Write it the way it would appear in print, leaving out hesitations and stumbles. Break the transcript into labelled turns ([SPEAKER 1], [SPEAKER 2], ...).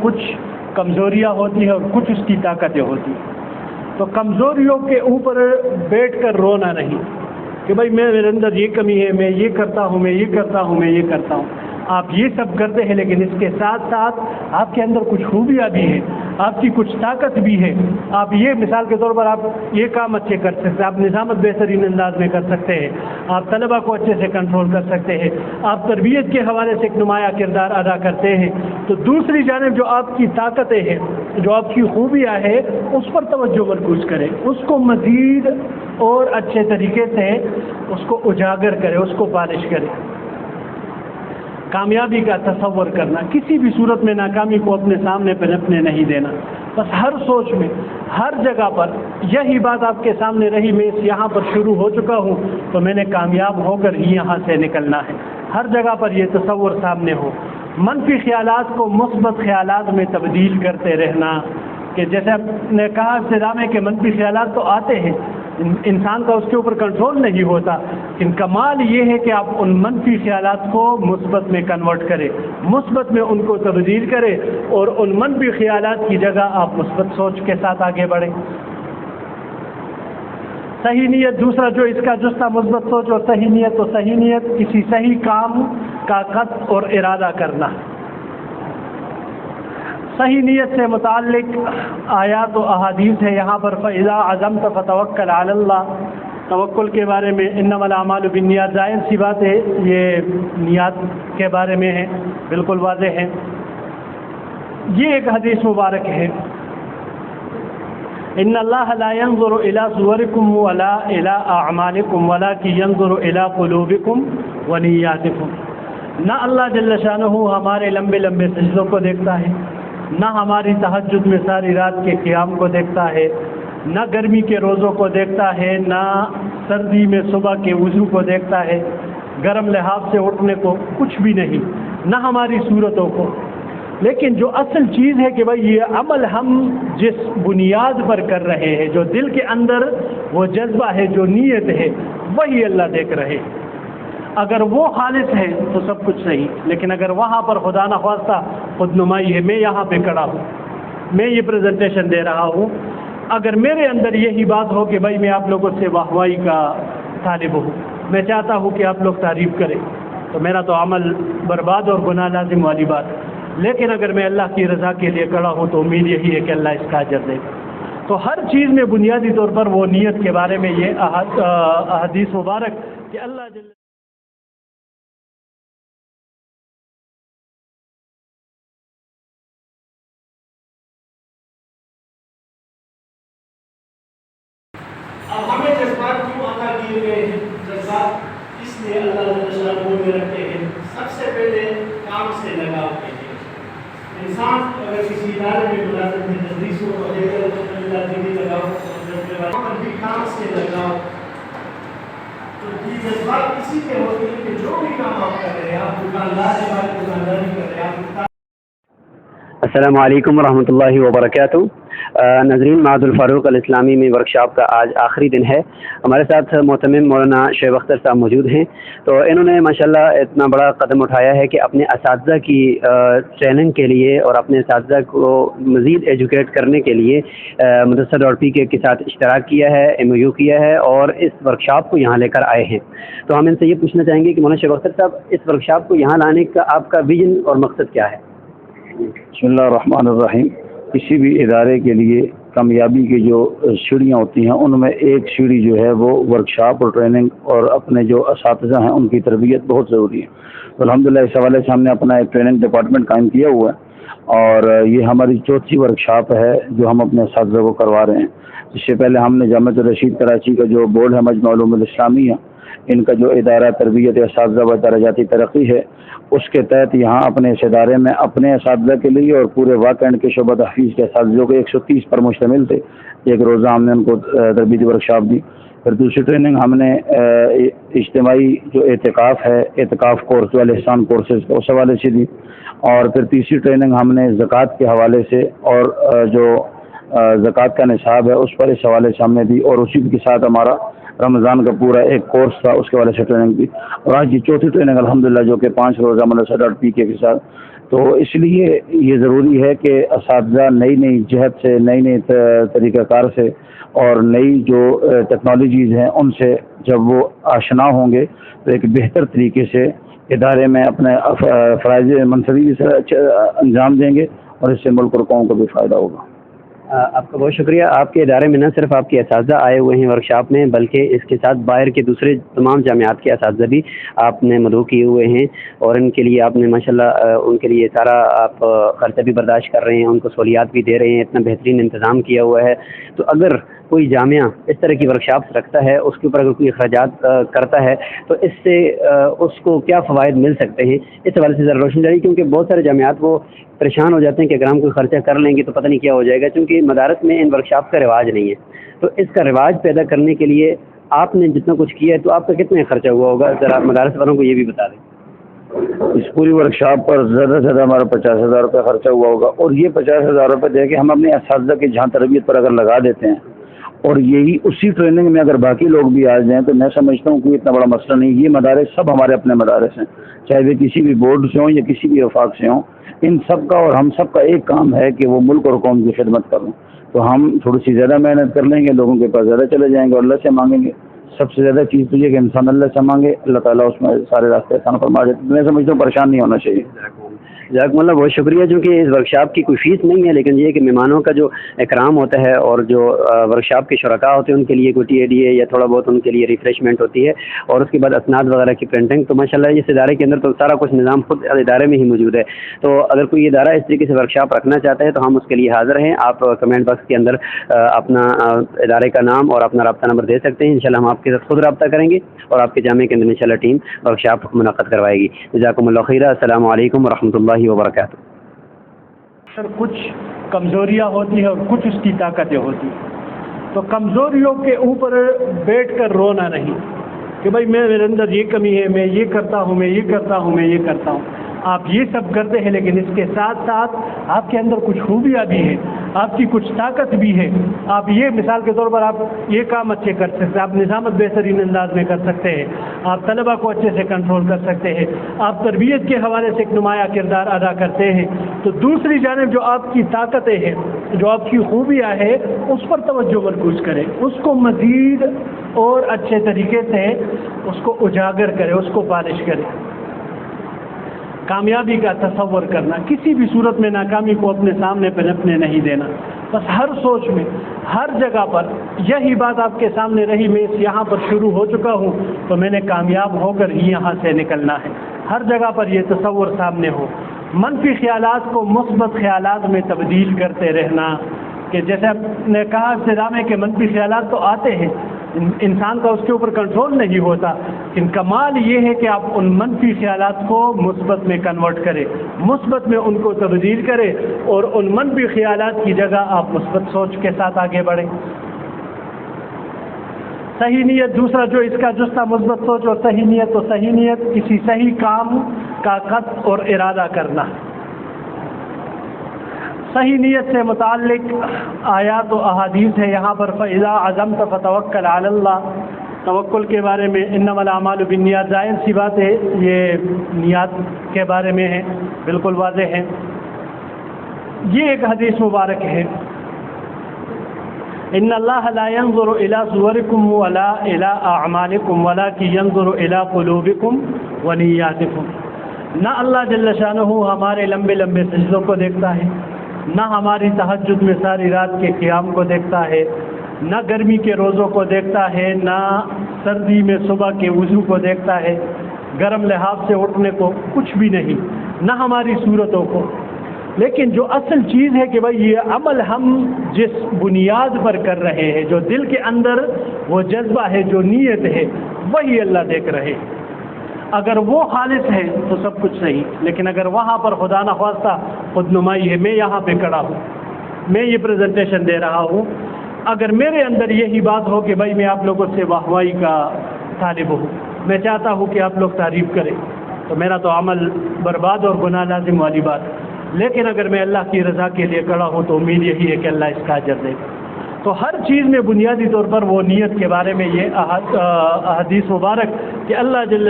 [SPEAKER 1] کچھ کمزوریاں ہوتی ہیں اور کچھ اس کی طاقتیں ہوتی ہیں. تو کمزوریوں کے اوپر بیٹھ کر رونا نہیں کہ بھائی میرے اندر یہ کمی ہے، میں یہ کرتا ہوں، میں یہ کرتا ہوں، میں یہ کرتا ہوں. آپ یہ سب کرتے ہیں، لیکن اس کے ساتھ ساتھ آپ کے اندر کچھ خوبیاں بھی ہیں، آپ کی کچھ طاقت بھی ہے. آپ یہ مثال کے طور پر آپ یہ کام اچھے کر سکتے ہیں، آپ نظامت بہترین انداز میں کر سکتے ہیں، آپ طلبہ کو اچھے سے کنٹرول کر سکتے ہیں، آپ تربیت کے حوالے سے ایک نمایاں کردار ادا کرتے ہیں. تو دوسری جانب جو آپ کی طاقتیں ہیں، جو آپ کی خوبیاں ہیں، اس پر توجہ مرکوز کریں، اس کو مزید اور اچھے طریقے سے اس کو اجاگر کریں، اس کو پالش کریں. کامیابی کا تصور کرنا، کسی بھی صورت میں ناکامی کو اپنے سامنے پنپنے نہیں دینا. بس ہر سوچ میں، ہر جگہ پر یہی بات آپ کے سامنے رہی، میں یہاں پر شروع ہو چکا ہوں تو میں نے کامیاب ہو کر ہی یہاں سے نکلنا ہے. ہر جگہ پر یہ تصور سامنے ہو. منفی خیالات کو مثبت خیالات میں تبدیل کرتے رہنا، کہ جیسے آپ نے کہا ابتدا میں کہ منفی خیالات تو آتے ہیں، انسان کا اس کے اوپر کنٹرول نہیں ہوتا، لیکن کمال یہ ہے کہ آپ ان منفی خیالات کو مثبت میں کنورٹ کریں، مثبت میں ان کو تبدیل کریں، اور ان منفی خیالات کی جگہ آپ مثبت سوچ کے ساتھ آگے بڑھیں. صحیح نیت، دوسرا جو اس کا جزء مثبت سوچ اور صحیح نیت، تو صحیح نیت کسی صحیح کام کا قصد اور ارادہ کرنا. صحیح نیت سے متعلق آیات و احادیث ہے یہاں پر. فَإِذَا عَزَمْتَ فَتَوَكَّلْ عَلَى اللَّهِ، توکل کے بارے میں انما الاعمال بالنیات، ظاہر سی بات ہے یہ نیات کے بارے میں ہے، بالکل واضح ہے. یہ ایک حدیث مبارک ہے، ان اللہ لا ينظر الى صوركم ولا الى اعمالكم ولكن ينظر الى قلوبكم ونياتكم. نہ اللہ جل شانہ ہمارے لمبے لمبے سجدوں کو دیکھتا ہے، نہ ہماری تہجد میں ساری رات کے قیام کو دیکھتا ہے، نہ گرمی کے روزوں کو دیکھتا ہے، نہ سردی میں صبح کے وضو کو دیکھتا ہے، گرم لحاف سے اٹھنے کو، کچھ بھی نہیں، نہ ہماری صورتوں کو. لیکن جو اصل چیز ہے کہ بھائی یہ عمل ہم جس بنیاد پر کر رہے ہیں، جو دل کے اندر وہ جذبہ ہے، جو نیت ہے، وہی اللہ دیکھ رہے ہیں. اگر وہ خالص ہے تو سب کچھ صحیح، لیکن اگر وہاں پر خدا نخواستہ خود نمائی ہے، میں یہاں پہ کھڑا ہوں، میں یہ پریزنٹیشن دے رہا ہوں، اگر میرے اندر یہی بات ہو کہ بھائی میں آپ لوگوں سے واہوائی کا طالب ہوں، میں چاہتا ہوں کہ آپ لوگ تعریف کریں، تو میرا تو عمل برباد اور گناہ لازم والی بات ہے. لیکن اگر میں اللہ کی رضا کے لیے کھڑا ہوں تو امید یہی ہے کہ اللہ اس کا اجر دے. تو ہر چیز میں بنیادی طور پر وہ نیت کے بارے میں یہ احادیث مبارک کہ اللہ جل اب ہمیں جذبات کیوں عطا کیے گئے ہیں؟ جذبات اس لیے اللہ میں رکھتے ہیں. سب سے پہلے کام سے لگاؤ کے لیے. انسان اگر کسی ادارے میں ملازم ہے، تدریسوں کو لے کر دینی لگاؤ، بھی کام سے لگاؤ. تو یہ جذبات اسی کے ہوتے ہیں کہ جو بھی کام آپ کر رہے ہیں، آپ دکاندار ہیں، آپ دکانداری کر رہے ہیں.
[SPEAKER 2] السلام علیکم ورحمۃ اللہ وبرکاتہ. ناظرین، معہد الفاروق الاسلامی میں ورکشاپ کا آج آخری دن ہے. ہمارے ساتھ محتمم مولانا شعیب اختر صاحب موجود ہیں. تو انہوں نے ماشاءاللہ اتنا بڑا قدم اٹھایا ہے کہ اپنے اساتذہ کی ٹریننگ کے لیے اور اپنے اساتذہ کو مزید ایجوکیٹ کرنے کے لیے مدرسہ.pk کے ساتھ اشتراک کیا ہے، MOU کیا ہے اور اس ورکشاپ کو یہاں لے کر آئے ہیں. تو ہم ان سے یہ پوچھنا چاہیں گے کہ مولانا شعیب اختر صاحب، اس ورکشاپ کو یہاں لانے کا آپ کا ویژن اور مقصد کیا ہے؟
[SPEAKER 3] بسم اللہ الرحمن الرحیم. کسی بھی ادارے کے لیے کامیابی کی جو سیڑھیاں ہوتی ہیں، ان میں ایک سیڑھی جو ہے وہ ورکشاپ اور ٹریننگ اور اپنے جو اساتذہ ہیں ان کی تربیت بہت ضروری ہے. تو الحمدللہ اس حوالے سے ہم نے اپنا ایک ٹریننگ ڈپارٹمنٹ قائم کیا ہوا ہے، اور یہ ہماری چوتھی ورکشاپ ہے جو ہم اپنے اساتذہ کو کروا رہے ہیں. اس سے پہلے ہم نے جامعۃ الرشید کراچی کا جو بورڈ ہے مجمع علوم الاسلامیہ، ان کا جو ادارہ تربیت اساتذہ و درجاتی ترقی ہے، اس کے تحت یہاں اپنے اس ادارے میں اپنے اساتذہ کے لیے اور پورے واقعہ کے شعبہ تحفیظ کے اساتذوں کو 130 پر مشتمل تھے. ایک روزہ ہم نے ان کو تربیتی ورکشاپ دی. پھر دوسری ٹریننگ ہم نے اجتماعی جو اعتکاف ہے، اعتکاف کورس والے احسان کورسز اس حوالے سے دی. اور پھر تیسری ٹریننگ ہم نے زکوٰۃ کے حوالے سے اور جو زکوٰۃ کا نصاب ہے اس پر اس حوالے سے ہم نے دی. اور اسی کے ساتھ ہمارا رمضان کا پورا ایک کورس تھا، اس کے والے سے ٹریننگ دی. اور آج کی چوتھی ٹریننگ الحمدللہ جو کہ 5 روزہ مدرسہ.pk کے ساتھ تو اس لیے یہ ضروری ہے کہ اساتذہ نئی نئی جہت سے، نئی نئی طریقہ کار سے اور نئی جو ٹیکنالوجیز ہیں ان سے جب وہ آشنا ہوں گے تو ایک بہتر طریقے سے ادارے میں اپنے فرائض منصبی سے انجام دیں گے، اور اس سے ملک اور قوم کو بھی فائدہ ہوگا۔
[SPEAKER 2] آپ کا بہت شکریہ۔ آپ کے ادارے میں نہ صرف آپ کے اساتذہ آئے ہوئے ہیں ورکشاپ میں، بلکہ اس کے ساتھ باہر کے دوسرے تمام جامعات کے اساتذہ بھی آپ نے مدعو کیے ہوئے ہیں، اور ان کے لیے آپ نے ماشاءاللہ ان کے لیے سارا آپ خرچہ بھی برداشت کر رہے ہیں، ان کو سہولیات بھی دے رہے ہیں، اتنا بہترین انتظام کیا ہوا ہے۔ تو اگر کوئی جامعہ اس طرح کی ورکشاپس رکھتا ہے، اس کے اوپر اگر کوئی اخراجات کرتا ہے، تو اس سے اس کو کیا فوائد مل سکتے ہیں، اس حوالے سے ذرا روشن ڈالیے، کیونکہ بہت سارے جامعات وہ پریشان ہو جاتے ہیں کہ اگر ہم کوئی خرچہ کر لیں گے تو پتہ نہیں کیا ہو جائے گا، کیونکہ مدارس میں ان ورکشاپ کا رواج نہیں ہے۔ تو اس کا رواج پیدا کرنے کے لیے آپ نے جتنا کچھ کیا ہے، تو آپ کا کتنا خرچہ ہوا ہوگا، ذرا مدارس والوں کو یہ بھی بتا دیں۔
[SPEAKER 3] اس پوری ورکشاپ پر زیادہ سے زیادہ ہمارا 50,000 روپے خرچہ ہوا ہوگا، اور یہ 50,000 روپے دے کے ہم اپنے اساتذہ کی جہاں تربیت پر اگر لگا دیتے ہیں، اور یہی اسی ٹریننگ میں اگر باقی لوگ بھی آ جائیں، تو میں سمجھتا ہوں کہ اتنا بڑا مسئلہ نہیں۔ یہ مدارس سب ہمارے اپنے مدارس ہیں، چاہے وہ کسی بھی بورڈ سے ہوں یا کسی بھی وفاق سے ہوں، ان سب کا اور ہم سب کا ایک کام ہے کہ وہ ملک اور قوم کی خدمت کریں۔ تو ہم تھوڑی سی زیادہ محنت کر لیں گے، لوگوں کے پاس زیادہ چلے جائیں گے اور اللہ سے مانگیں گے۔ سب سے زیادہ چیز تو یہ کہ انسان اللہ سے مانگے، اللہ تعالیٰ اس میں سارے راستے آسان فرما دیتے۔ میں سمجھتا ہوں پریشان نہیں ہونا چاہیے۔
[SPEAKER 2] جزاکم اللہ، بہت شکریہ۔ چونکہ اس ورکشاپ کی کوئی فیس نہیں ہے، لیکن یہ کہ مہمانوں کا جو اکرام ہوتا ہے اور جو ورکشاپ کے شرکاء ہوتے ہیں ان کے لیے کوئی ٹی اے ڈی ہے یا تھوڑا بہت ان کے لیے ریفریشمنٹ ہوتی ہے، اور اس کے بعد اسناد وغیرہ کی پرنٹنگ، تو ماشاءاللہ اس ادارے کے اندر تو سارا کچھ نظام خود ادارے میں ہی موجود ہے۔ تو اگر کوئی ادارہ اس طریقے سے ورکشاپ رکھنا چاہتا ہے تو ہم اس کے لیے حاضر ہیں۔ آپ کمنٹ باکس کے اندر اپنا ادارے کا نام اور اپنا رابطہ نمبر دے سکتے ہیں، انشاءاللہ ہم آپ کے ساتھ خود رابطہ کریں گے اور آپ کے جامعے کے اندر انشاءاللہ ٹیم ورکشاپ منعقد کروائے گی۔ جزاکم اللہ خیر۔ السلام علیکم ورحمۃ اللہ وبرکاتہ۔
[SPEAKER 1] کچھ کمزوریاں ہوتی ہیں اور کچھ اس کی طاقتیں ہوتی ہیں، تو کمزوریوں کے اوپر بیٹھ کر رونا نہیں کہ بھائی میرے اندر یہ کمی ہے، میں یہ کرتا ہوں، میں یہ کرتا ہوں، میں یہ کرتا ہوں۔ آپ یہ سب کرتے ہیں، لیکن اس کے ساتھ ساتھ آپ کے اندر کچھ خوبیاں بھی ہیں، آپ کی کچھ طاقت بھی ہے۔ آپ یہ مثال کے طور پر آپ یہ کام اچھے کر سکتے ہیں، آپ نظامت بہترین انداز میں کر سکتے ہیں، آپ طلبہ کو اچھے سے کنٹرول کر سکتے ہیں، آپ تربیت کے حوالے سے ایک نمایاں کردار ادا کرتے ہیں۔ تو دوسری جانب جو آپ کی طاقتیں ہیں، جو آپ کی خوبیاں ہیں، اس پر توجہ مرکوز کریں، اس کو مزید اور اچھے طریقے سے اس کو اجاگر کریں، اس کو پالش کریں۔ کامیابی کا تصور کرنا، کسی بھی صورت میں ناکامی کو اپنے سامنے پنپنے نہیں دینا، بس ہر سوچ میں، ہر جگہ پر یہی بات آپ کے سامنے رہی، میں یہاں پر شروع ہو چکا ہوں تو میں نے کامیاب ہو کر ہی یہاں سے نکلنا ہے۔ ہر جگہ پر یہ تصور سامنے ہو، منفی خیالات کو مثبت خیالات میں تبدیل کرتے رہنا، کہ جیسے ہم نے کہا ابتدا میں کہ منفی خیالات تو آتے ہیں، انسان کا اس کے اوپر کنٹرول نہیں ہوتا، لیکن کمال یہ ہے کہ آپ ان منفی خیالات کو مثبت میں کنورٹ کریں، مثبت میں ان کو تبدیل کریں، اور ان منفی خیالات کی جگہ آپ مثبت سوچ کے ساتھ آگے بڑھیں۔ صحیح نیت دوسرا جو اس کا جستہ مثبت سوچ اور صحیح نیت، تو صحیح نیت کسی صحیح کام کا قصد اور ارادہ کرنا۔ صحیح نیت سے متعلق آیات و احادیث ہے یہاں پر، فَإِذَا عَزَمْتَ فَتَوَكَّلْ عَلَى اللَّهِ، توکل کے بارے میں انما الاعمال بالنیات، ظاہر سی بات ہے یہ نیات کے بارے میں ہے، بالکل واضح ہے۔ یہ ایک حدیث مبارک ہے، ان اللہ لا ينظر الى صوركم ولا الى اعمالكم ولكن ينظر الى قلوبكم ونياتكم۔ نہ اللہ جل شانہ ہمارے لمبے لمبے سجدوں کو دیکھتا ہے، نہ ہماری تہجد میں ساری رات کے قیام کو دیکھتا ہے، نہ گرمی کے روزوں کو دیکھتا ہے، نہ سردی میں صبح کے وضو کو دیکھتا ہے، گرم لحاف سے اٹھنے کو، کچھ بھی نہیں، نہ ہماری صورتوں کو۔ لیکن جو اصل چیز ہے کہ بھائی یہ عمل ہم جس بنیاد پر کر رہے ہیں، جو دل کے اندر وہ جذبہ ہے، جو نیت ہے، وہی اللہ دیکھ رہے ہیں۔ اگر وہ خالص ہے تو سب کچھ صحیح، لیکن اگر وہاں پر خدا نخواستہ خود نمائی ہے، میں یہاں پہ کھڑا ہوں، میں یہ پریزنٹیشن دے رہا ہوں، اگر میرے اندر یہی بات ہو کہ بھائی میں آپ لوگوں سے واہوائی کا طالب ہوں، میں چاہتا ہوں کہ آپ لوگ تعریف کریں، تو میرا تو عمل برباد اور گناہ لازم والی بات ہے۔ لیکن اگر میں اللہ کی رضا کے لیے کھڑا ہوں تو امید یہی ہے کہ اللہ اس کا اجر دے گا۔ تو ہر چیز میں بنیادی طور پر وہ نیت کے بارے میں یہ احادیث مبارک کہ اللہ جل